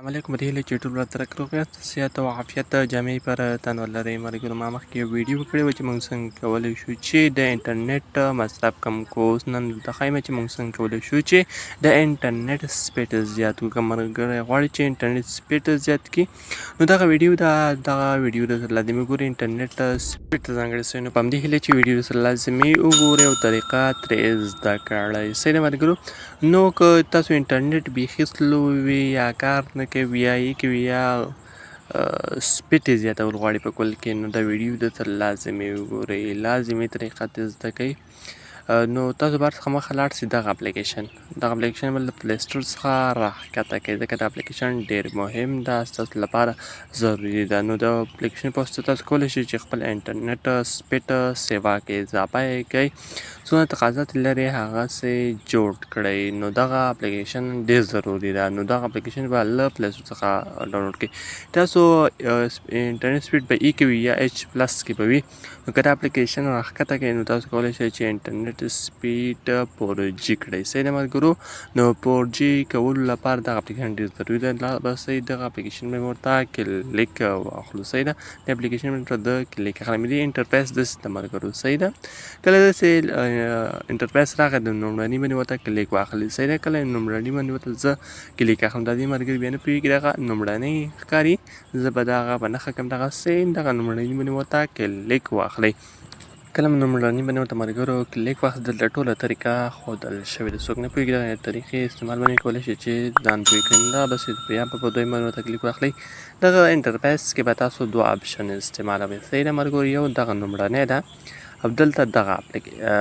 السلام علیکم د هیلې چې ټول ورته روغیت صحت او عافیت جامې پر تن ولرئ. ملګرو ما مخکې یو ویډیو کړی و چې موږ څنګه کولی شو چې د انټرنیټ مصرف کم کړو. اوس نن درته ښایم چې موږ څنګه کولی شو چې د انټرنیټ سپیډ زیات کړو. که ملګری غواړي چې انټرنیټ سپیډ زیات کړي نو دغه ویډیو درته لازمي ګوري انټرنیټ سپیډ ته ځانګړی شوی. نو په همدې هیله چې ویډیو درسره لازمي وګورئ او طریقه ترې زده کړئ. صحیح ده ملګرو. نو که تاسو انټرنیټ بیخي سلو وي یا کار نه کوي یا یې کوي یا سپیډ یې زیاتول غواړي په کل کې نو دا ویډیو درته لازمي وګورئ. لازمي طریقه ترې زده کوئ. نو تاسو به څخه مخه لاړ شئ دغه اپلیکیشن به له پلی سټور څخه راښکته کړئ ځکه دا اپلیکیشن ډېر مهم ده ستاسو لپاره ضروري ده. نو د اپلیکیشن په واسطه تاسو کولی شئ چې خپل انټرنیټ سپیډ سیوا کړئ اضافه یې کړئ څومره تقاضا ترې لري هغسې جوړ کړئ. نو دغه اپلیکیشن ډېر ضروري ده. نو دغه اپلیکیشن به له پلی سټور څخه ډاونلوډ کړئ. تاسو انټرنیټ سپیډ به ای کې وي یا ایچ پلس کې به وي نو که دا اپلیکیشن راښکته کړئ نو تاسو کولی شئ چې انټرنیټ سپیډ 4G کړئ. صحیح ده ملګرو. نو 4G کولو لپاره دغه اپلیکیشن ډېر ضروري ده. بس دغه اپلیکیشن به ورته کلیک واخلو. صحیح ده. د اپلیکیشن ورته د کلیک اخلم. دې انټرفیس داسې ده ملګرو. صحیح ده. کله داسې انټرفیس راغی د لومړني باندې ورته کلیک واخلئ. صحیح ده. کله لومړني باندې ورته زه کلیک اخلم دا دې ملګري بیا نه پوهېږي دغه لومړنی ښکاري زه به دغه په نښه کړم دغسې دغه لومړني باندې ورته کلیک واخلئ. کله مو لومړني باندې ورته ملګرو کلیک واخلئ دلته ټوله طریقه ښودل شوې ده. څوک نه پوهېږي دغه طریقې استعمال باندې کولی شئ چې ځان پوه کړئ. دا بس بیا په دویم باندې ورته کلیک واخلئ. دغه انټرفیس کې به تاسو دوه آپشن استعمالوئ. صحیح ده ملګرو. یو دغه لومړنی ده او دلته دغه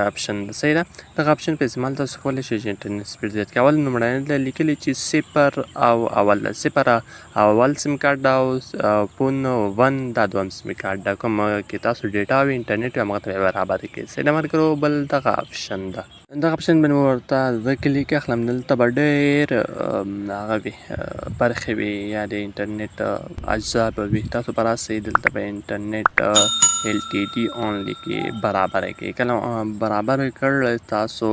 اپشن ده. صحیح ده. دغه اپشن په استعمال تاسو کولی شئ چې انټرنیټ سپیډ زیات کړئ. اول لومړنی ده لیکلي چې صفر اول سیم کارت او پون 1 دا دویم سیم کارت ده. کوم کې تاسو ډیټا او انټرنیټ وي همغه ته برابر کړئ. صحیح ده ملګرو. بل دغه اپشن ده. دغه اپشن باندې ورته زه کلیک اخلم. دلته به ډېر هغه وي برخې وي یا د انټرنیټ اجزا به وي. تاسو به راسئ دلته به انټرنیټ LTD اونلی کې برابر کړئ. کله برابر کړل تاسو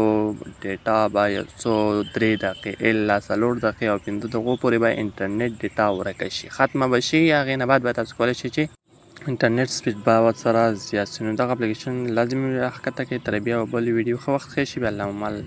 ډیټا به یو څو 3 دقیقې الا 4 دقیقې او 5 دقیقو پورې به انټرنیټ ډیټا ورکه شي ختمه به شي. هغې نه بعد به تاسو کولی شئ چې انټرنیټ سپیډ به ورسره زیات شي. نو دغه اپلیکیشن لازمي راښکته کړئ. تر بیا بل ویډیو ښه وخت ښه شي. بیا الله مل